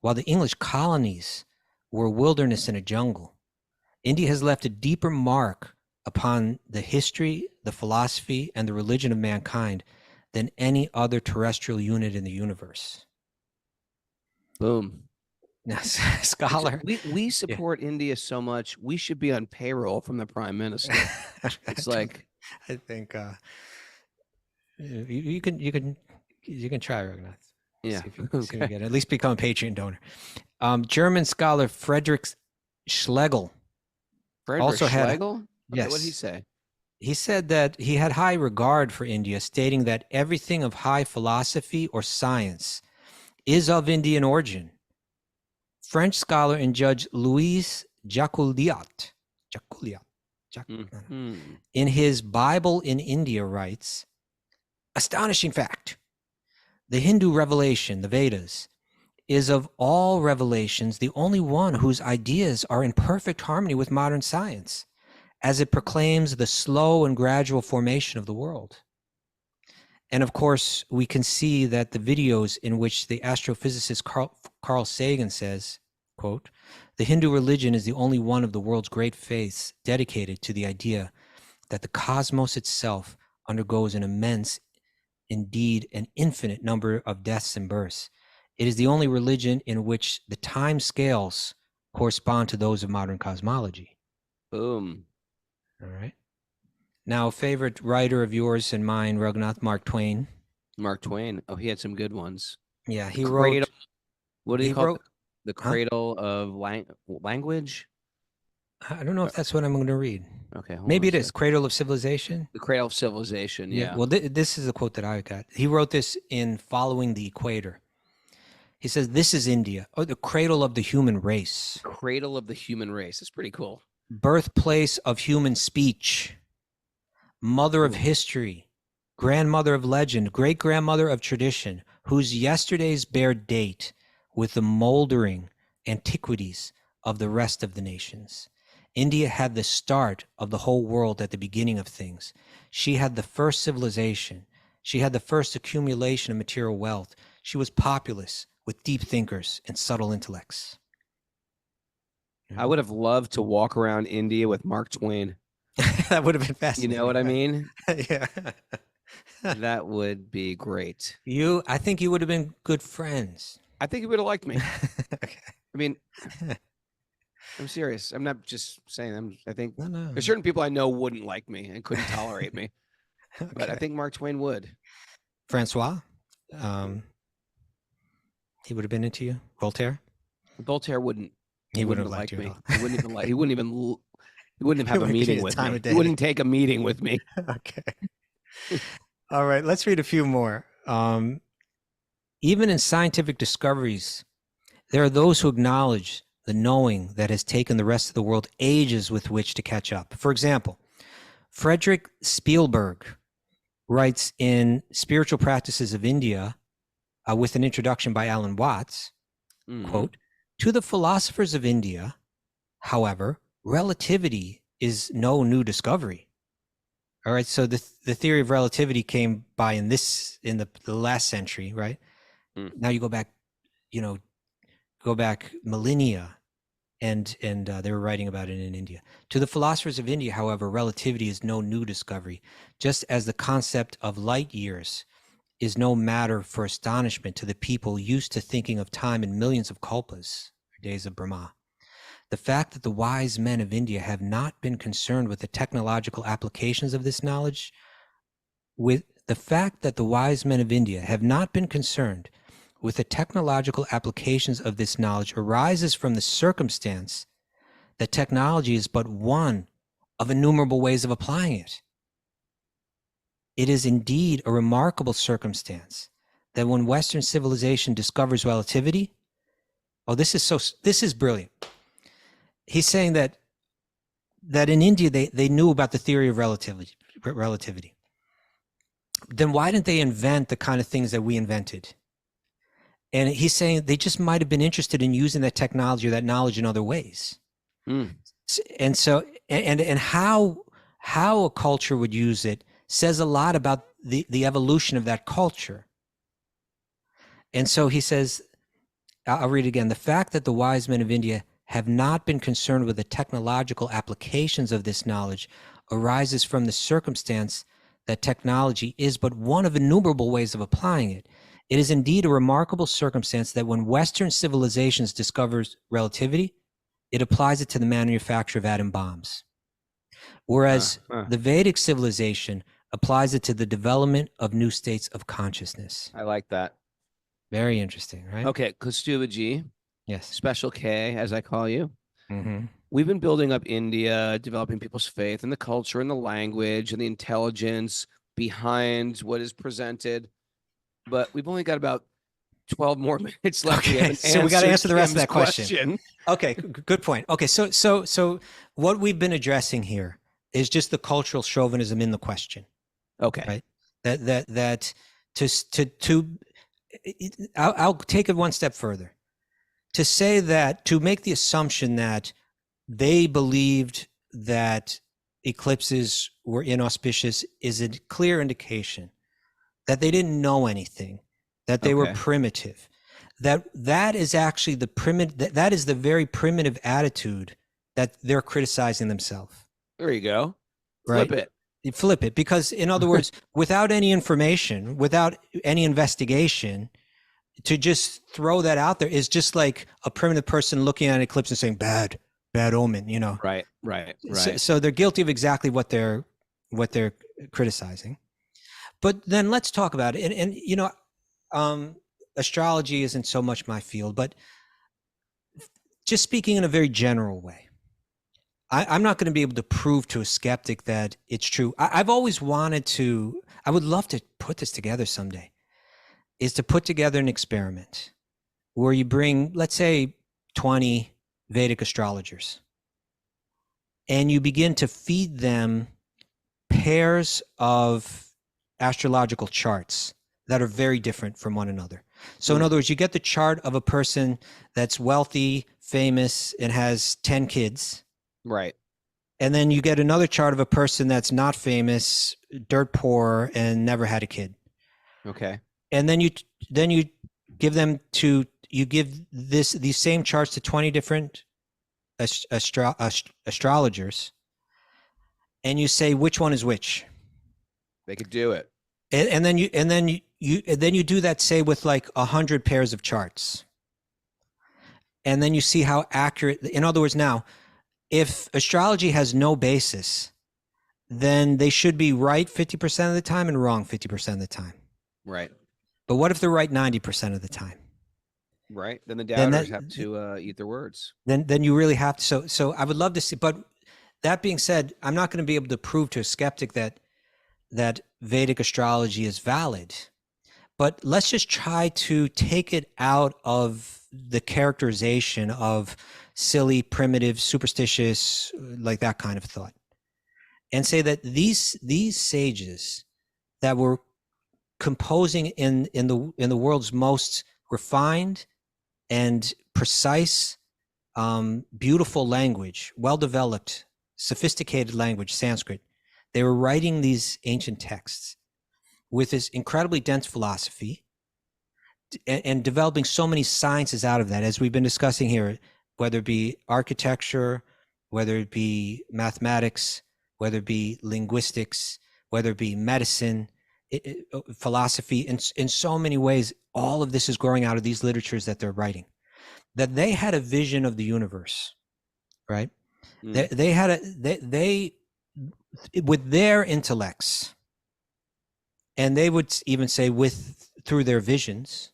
while the English colonies were wilderness and a jungle. India has left a deeper mark upon the history, the philosophy, and the religion of mankind than any other terrestrial unit in the universe." Boom. Now, scholar. We support India so much. We should be on payroll from the prime minister. It's like, I think you can try, Raghunath. yeah, See if you can get it. At least become a Patreon donor. German scholar Friedrich Schlegel also had. Schlegel? Okay, Yes. what did he say? He said that he had high regard for India, stating that everything of high philosophy or science is of Indian origin. French scholar and judge Louis Jacouliat, in his Bible in India writes, "Astonishing fact, the Hindu revelation, the Vedas, is of all revelations the only one whose ideas are in perfect harmony with modern science, as it proclaims the slow and gradual formation of the world." And of course, we can see that the videos in which the astrophysicist Carl Sagan says, quote, "The Hindu religion is the only one of the world's great faiths dedicated to the idea that the cosmos itself undergoes an immense, indeed an infinite number of deaths and births. It is the only religion in which the time scales correspond to those of modern cosmology." Boom. All right. Now, a favorite writer of yours and mine, Raghunath, Mark Twain. Mark Twain. Oh, he had some good ones. Yeah, he wrote. What did he call wrote, the cradle of language? I don't know if that's what I'm going to read. Okay, maybe it is Cradle of Civilization. The Cradle of Civilization. Yeah. Well, this is a quote that I got. He wrote this in Following the Equator. He says, "This is India, the cradle of the human race. Cradle of the human race. That's pretty cool. Birthplace of human speech. Mother of history, grandmother of legend, great-grandmother of tradition, whose yesterdays bear date with the moldering antiquities of the rest of the nations. India had the start of the whole world at the beginning of things. She had the first civilization. She had the first accumulation of material wealth. She was populous with deep thinkers and subtle intellects." I would have loved to walk around India with Mark Twain. That would have been fascinating. You know what I mean? Yeah. That would be great. I think you would have been good friends. I think he would have liked me. Okay. I mean, I'm serious. I'm not just saying. I think No. there's certain people I know wouldn't like me and couldn't tolerate me, but I think Mark Twain would. Francois, he would have been into you. Voltaire Voltaire wouldn't. He wouldn't have like liked you me. at all. He wouldn't even like. He wouldn't even You wouldn't have a Wouldn't give meeting you the with time me. of day. You wouldn't take a meeting with me. Okay. All right, let's read a few more. Even in scientific discoveries, there are those who acknowledge the knowing that has taken the rest of the world ages with which to catch up. For example, Frederick Spielberg writes in Spiritual Practices of India, with an introduction by Alan Watts, quote, "To the philosophers of India, however, relativity is no new discovery." All right, so the theory of relativity came by in the last century, right? Now you go back, millennia, and they were writing about it in India. To the philosophers of India, however, relativity is no new discovery, just as the concept of light years is no matter for astonishment to the people used to thinking of time in millions of kalpas, days of Brahma. The fact that the wise men of India have not been concerned with the technological applications of this knowledge, arises from the circumstance that technology is but one of innumerable ways of applying it. It is indeed a remarkable circumstance that when Western civilization discovers relativity, this is brilliant. He's saying that in India they knew about the theory of relativity. Then why didn't they invent the kind of things that we invented? And he's saying they just might have been interested in using that technology or that knowledge in other ways. And so, and how a culture would use it says a lot about the evolution of that culture. And so he says, I'll read it again. The fact that the wise men of India have not been concerned with the technological applications of this knowledge arises from the circumstance that technology is but one of innumerable ways of applying it. It is indeed a remarkable circumstance that when Western civilizations discovers relativity, it applies it to the manufacture of atom bombs. Whereas the Vedic civilization applies it to the development of new states of consciousness. I like that. Very interesting, right? Okay, Kostuba G. Yes. Special K, as I call you. Mm-hmm. We've been building up India, developing people's faith and the culture and the language and the intelligence behind what is presented. But we've only got about 12 more minutes left. Okay, so we got to answer the rest of that question. Okay, good point. Okay, so what we've been addressing here is just the cultural chauvinism in the question. Okay. Right. I'll take it one step further. To say that, to make the assumption that they believed that eclipses were inauspicious is a clear indication that they didn't know anything, that they were primitive. That is actually that is the very primitive attitude that they're criticizing themselves. There you go. Right? Flip it. You flip it, because in other words, without any information, without any investigation, to just throw that out there is just like a primitive person looking at an eclipse and saying bad omen, Right. So they're guilty of exactly what they're criticizing. But then let's talk about it. And astrology isn't so much my field, but just speaking in a very general way, I'm not going to be able to prove to a skeptic that it's true. I've always wanted to, I would love to put this together someday, is to put together an experiment where you bring, let's say, 20 Vedic astrologers, and you begin to feed them pairs of astrological charts that are very different from one another. So in other words, you get the chart of a person that's wealthy, famous, and has 10 kids. Right. And then you get another chart of a person that's not famous, dirt poor, and never had a kid. Okay. And then you give these same charts to 20 different astrologers, and you say which one is which. They could do it. And then you do that, say, with like 100 pairs of charts. And then you see how accurate, in other words, now, if astrology has no basis, then they should be right 50% of the time and wrong 50% of the time. Right. But what if they're right 90% of the time? Right. Then the doubters have to eat their words. Then you really have to. So I would love to see, but that being said, I'm not going to be able to prove to a skeptic that Vedic astrology is valid. But let's just try to take it out of the characterization of silly, primitive, superstitious, like that kind of thought, and say that these sages that were composing in the world's most refined and precise, beautiful language, well-developed, sophisticated language, Sanskrit, they were writing these ancient texts with this incredibly dense philosophy and developing so many sciences out of that, as we've been discussing here, whether it be architecture, whether it be mathematics, whether it be linguistics, whether it be medicine, philosophy, in so many ways, all of this is growing out of these literatures that they're writing. That they had a vision of the universe, right? They had they with their intellects, and they would even say through their visions,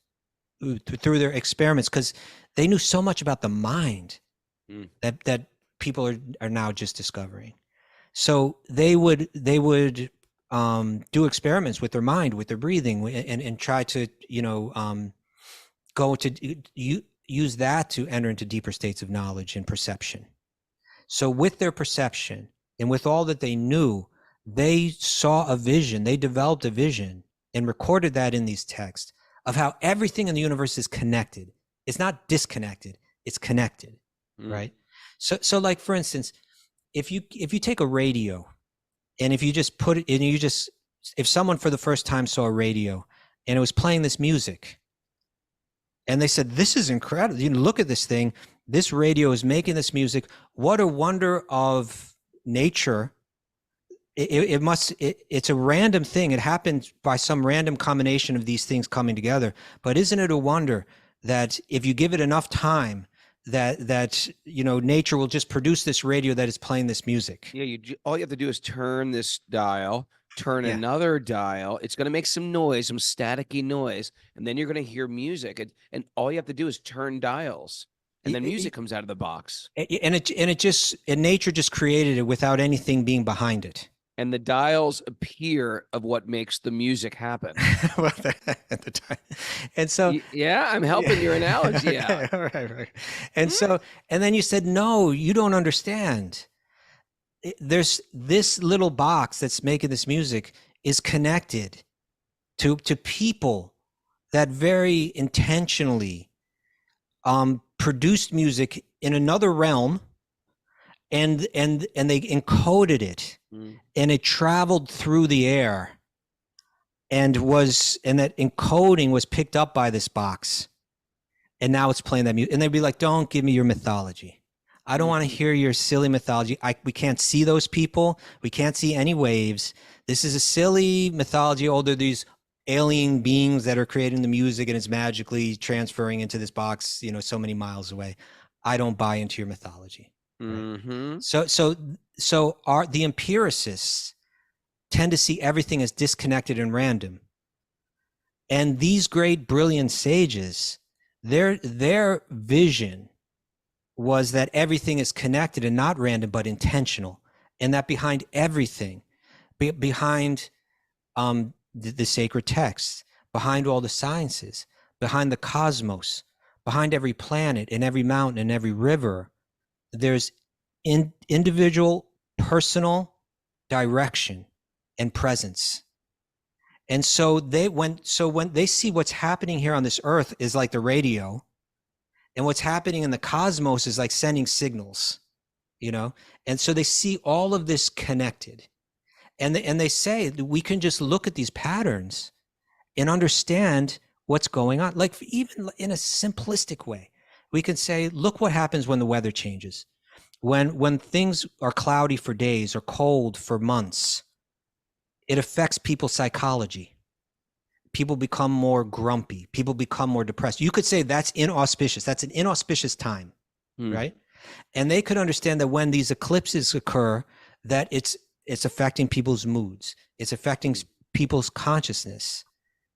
through their experiments, because they knew so much about the mind that people are now just discovering. So they would do experiments with their mind, with their breathing, and try to go to use that to enter into deeper states of knowledge and perception. So with their perception and with all that they knew, they saw a vision, they developed a vision and recorded that in these texts of how everything in the universe is connected. It's not disconnected, it's connected, right? So like, for instance, if you take a radio and if you just put it in, if someone for the first time saw a radio and it was playing this music and they said, this is incredible, look at this thing, this radio is making this music, what a wonder of nature. It's a random thing. It happened by some random combination of these things coming together. But isn't it a wonder that if you give it enough time, that nature will just produce this radio that is playing this music? Yeah, all you have to do is turn this dial, turn another dial. It's going to make some noise, some staticky noise, and then you're going to hear music. And all you have to do is turn dials, and then music comes out of the box. And nature just created it without anything being behind it. And the dials appear of what makes the music happen. At the time. And so yeah, I'm helping your analogy out. All right. And so, and then you said, no, you don't understand. There's this little box that's making this music is connected to people that very intentionally produced music in another realm, and they encoded it, and it traveled through the air, and that encoding was picked up by this box, and now it's playing that music. And they'd be like, don't give me your mythology. I don't want to hear your silly mythology. We can't see those people. We can't see any waves. This is a silly mythology. Oh, they're these alien beings that are creating the music and it's magically transferring into this box, so many miles away. I don't buy into your mythology. Right? So the empiricists tend to see everything as disconnected and random. And these great, brilliant sages, their vision was that everything is connected and not random, but intentional. And that behind everything, behind the sacred texts, behind all the sciences, behind the cosmos, behind every planet and every mountain and every river, there's individual, personal direction and presence. And so when they see what's happening here on this earth is like the radio, and what's happening in the cosmos is like sending signals, and so they see all of this connected, and they say that we can just look at these patterns and understand what's going on. Like, even in a simplistic way, we can say, look what happens when the weather changes. When things are cloudy for days or cold for months, it affects people's psychology. People become more grumpy. People become more depressed. You could say that's inauspicious. That's an inauspicious time, right? And they could understand that when these eclipses occur, that it's affecting people's moods. It's affecting people's consciousness,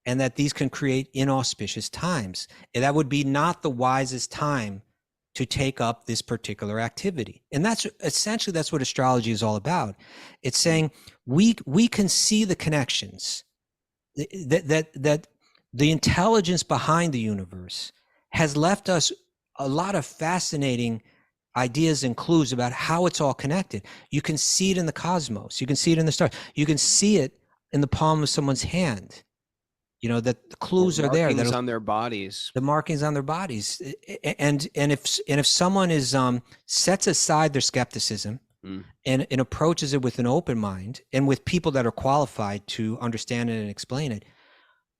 and that these can create inauspicious times. And that would be not the wisest time to take up this particular activity. And that's what astrology is all about. It's saying we can see the connections, that the intelligence behind the universe has left us a lot of fascinating ideas and clues about how it's all connected. You can see it in the cosmos. You can see it in the stars. You can see it in the palm of someone's hand. You know, that the clues are there. Markings on their bodies. The markings on their bodies. And if someone is sets aside their skepticism and approaches it with an open mind and with people that are qualified to understand it and explain it,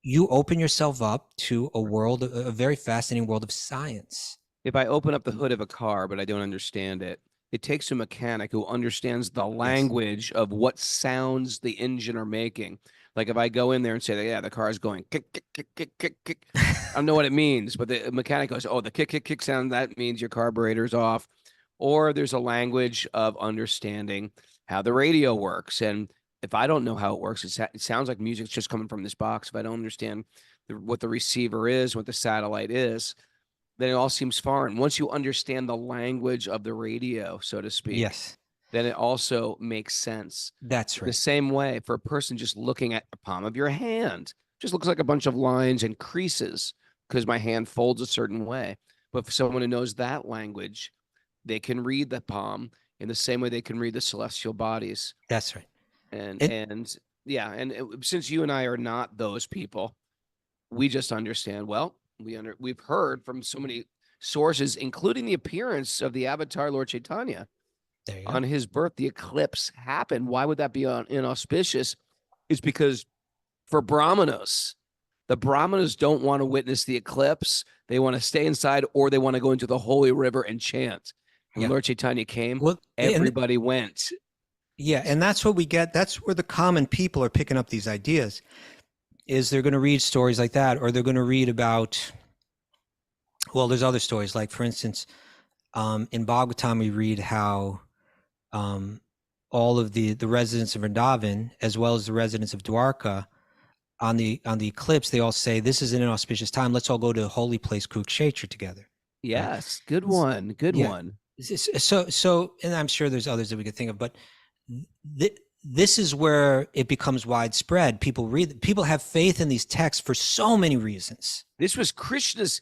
you open yourself up to a world, a very fascinating world of science. If I open up the hood of a car, but I don't understand it, it takes a mechanic who understands the language of what sounds the engine are making. Like if I go in there and say, yeah, the car is going kick, kick, kick, kick, kick, kick. I don't know what it means, but the mechanic goes, oh, the kick, kick, kick sound, that means your carburetor's off. Or there's a language of understanding how the radio works. And if I don't know how it works, it sounds like music's just coming from this box. If I don't understand what the receiver is, what the satellite is, then it all seems foreign. Once you understand the language of the radio, so to speak, yes, then it also makes sense. That's right. The same way for a person just looking at the palm of your hand, just looks like a bunch of lines and creases because my hand folds a certain way. But for someone who knows that language, they can read the palm in the same way they can read the celestial bodies. That's right. And since you and I are not those people, we just understand, well, we've heard from so many sources, including the appearance of the avatar Lord Chaitanya. On his birth, the eclipse happened. Why would that be inauspicious? It's because for Brahmanas, the Brahmanas don't want to witness the eclipse. They want to stay inside, or they want to go into the holy river and chant. When Lord Chaitanya came, everybody went. Yeah, and that's what we get. That's where the common people are picking up these ideas, is they're going to read stories like that, or they're going to read about, well, there's other stories. Like, for instance, in Bhagavatam, we read how all of the residents of Vrindavan, as well as the residents of Dwarka, on the eclipse, they all say, this is an inauspicious time. Let's all go to a holy place, Kurukshetra, together. Yes, good one. Good one. So, and I'm sure there's others that we could think of, but this is where it becomes widespread. People have faith in these texts for so many reasons. This was Krishna's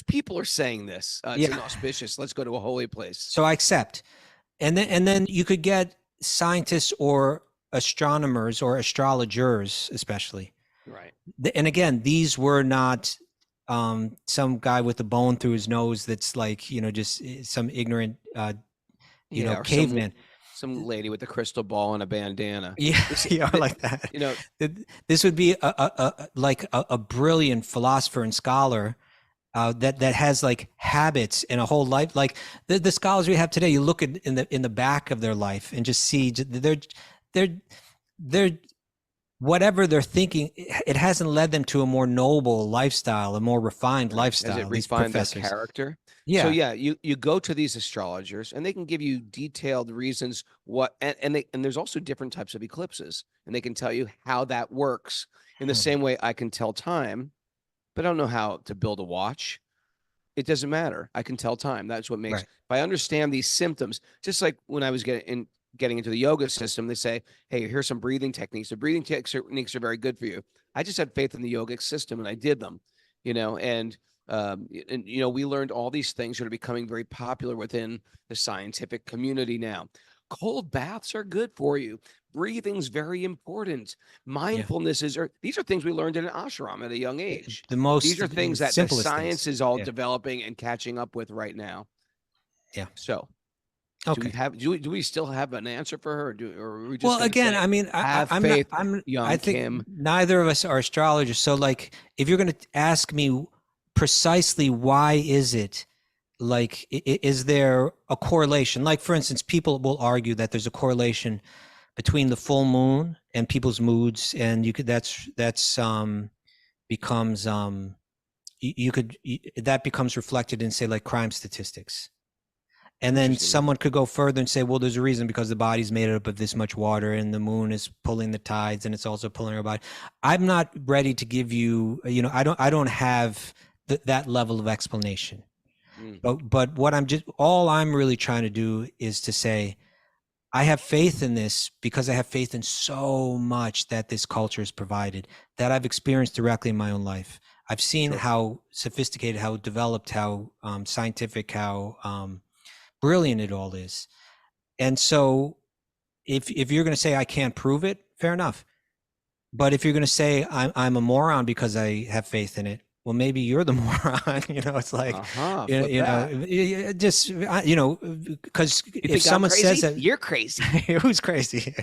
people are saying this. It's inauspicious. Let's go to a holy place. So I accept. And then you could get scientists or astronomers or astrologers, especially. Right. And again, these were not some guy with a bone through his nose that's like, just some ignorant, caveman. Some lady with a crystal ball and a bandana. Yeah, like that. This would be a brilliant philosopher and scholar that has like habits and a whole life. Like the scholars we have today, you look at in the back of their life and just see they're whatever they're thinking, it hasn't led them to a more noble lifestyle, a more refined lifestyle. Has it refined their character? Yeah. So you go to these astrologers and they can give you detailed reasons and there's also different types of eclipses, and they can tell you how that works in the same way I can tell time, but I don't know how to build a watch. It doesn't matter. I can tell time. That's what makes, right. If I understand these symptoms, just like when I was getting into the yoga system, they say, hey, here's some breathing techniques. The breathing techniques are very good for you. I just had faith in the yogic system and I did them, and we learned all these things that are becoming very popular within the scientific community now. Cold baths are good for you. Breathing's very important. Mindfulness these are things we learned in an ashram at a young age. These are things that the science is all developing and catching up with right now. Yeah. So, okay. Do we still have an answer for her? Or are we just well, again, I mean, I think Kim. Neither of us are astrologers. So like, if you're going to ask me precisely why is it, like, is there a correlation? Like, for instance, people will argue that there's a correlation between the full moon and people's moods, and that becomes reflected in, say, like, crime statistics. And then someone could go further and say, well, there's a reason, because the body's made up of this much water and the moon is pulling the tides and it's also pulling our body. I'm not ready to give you, I don't have that level of explanation. But what all I'm really trying to do is to say, I have faith in this because I have faith in so much that this culture has provided that I've experienced directly in my own life. I've seen how sophisticated, how developed, how scientific, how brilliant it all is. And so if you're going to say I can't prove it, fair enough. But if you're going to say I'm a moron because I have faith in it, well, maybe you're the moron. It's like, because if someone says that you're crazy, who's crazy?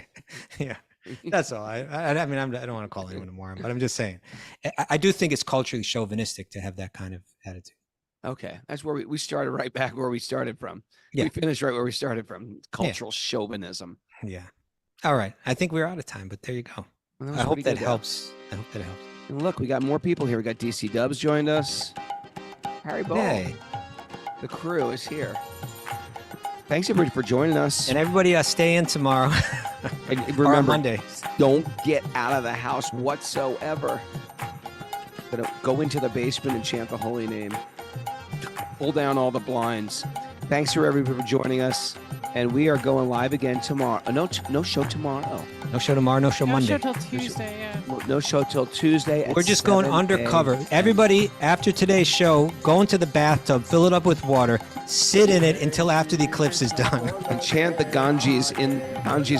Yeah, that's all. I mean, I don't want to call anyone a moron, but I'm just saying, I do think it's culturally chauvinistic to have that kind of attitude. Okay, that's where we started right back where we started from. Yeah. We finished right where we started from. Cultural chauvinism. Yeah. All right. I think we're out of time, but there you go. Well, I hope that helps. And look, we got more people here. We got DC Dubs joined us. Harry Ball. Hey. The crew is here. Thanks everybody for joining us. And everybody stay in tomorrow. And remember, on Monday. Don't get out of the house whatsoever. Gonna go into the basement and chant the holy name. Pull down all the blinds. Thanks for everybody for joining us. And we are going live again tomorrow. No show tomorrow. No show tomorrow. No show Monday. No show till Tuesday. Yeah. No show till Tuesday. We're just going undercover. Everybody, after today's show, go into the bathtub, fill it up with water, sit in it until after the eclipse is done, and chant the Ganges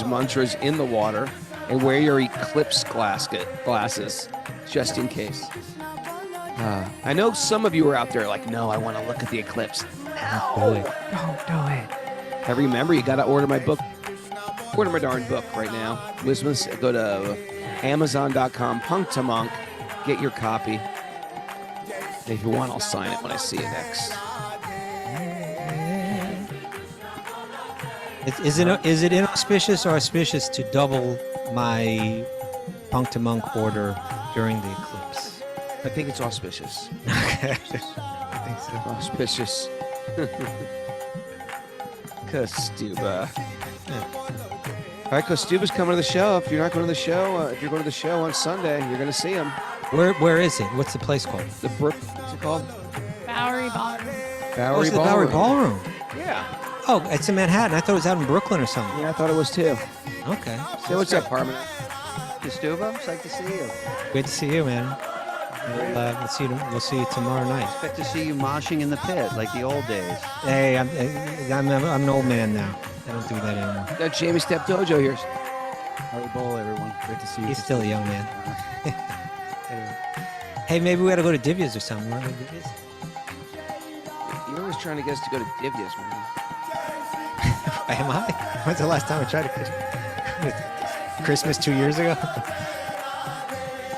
mantras in the water, and wear your eclipse glasses just in case. I know some of you are out there like, no, I want to look at the eclipse. No, don't do it. And remember, you got to order my book. Order my darn book right now. Go to Amazon.com, Punk to Monk. Get your copy. And if you want, I'll sign it when I see you next. Is it inauspicious or auspicious to double my Punk to Monk order during the eclipse? I think it's auspicious. Okay. I think so. Auspicious. Kostuba. Yeah. All right, Kostuba's coming to the show. If you're not going to the show, if you're going to the show on Sunday, you're going to see him. Where is it? What's the place called? The Brook. What's it called? Bowery Ballroom. Bowery Ballroom. Yeah. Oh, it's in Manhattan. I thought it was out in Brooklyn or something. Yeah, I thought it was too. Okay. Say what's up, Harmon? Kostuba, it's like to see you. Great to see you, man. We'll see you tomorrow night. Expect to see you moshing in the pit like the old days. Hey, I'm an old man now. I don't do that anymore. Got Jamie Step Dojo here. Harry Bowl, everyone. Great to see you. He's still a young man. Hey, maybe we got to go to Divya's or something. Wanna go to Divya's? You're always trying to get us to go to Divya's, man. Am I? When's the last time I tried to catch Christmas 2 years ago?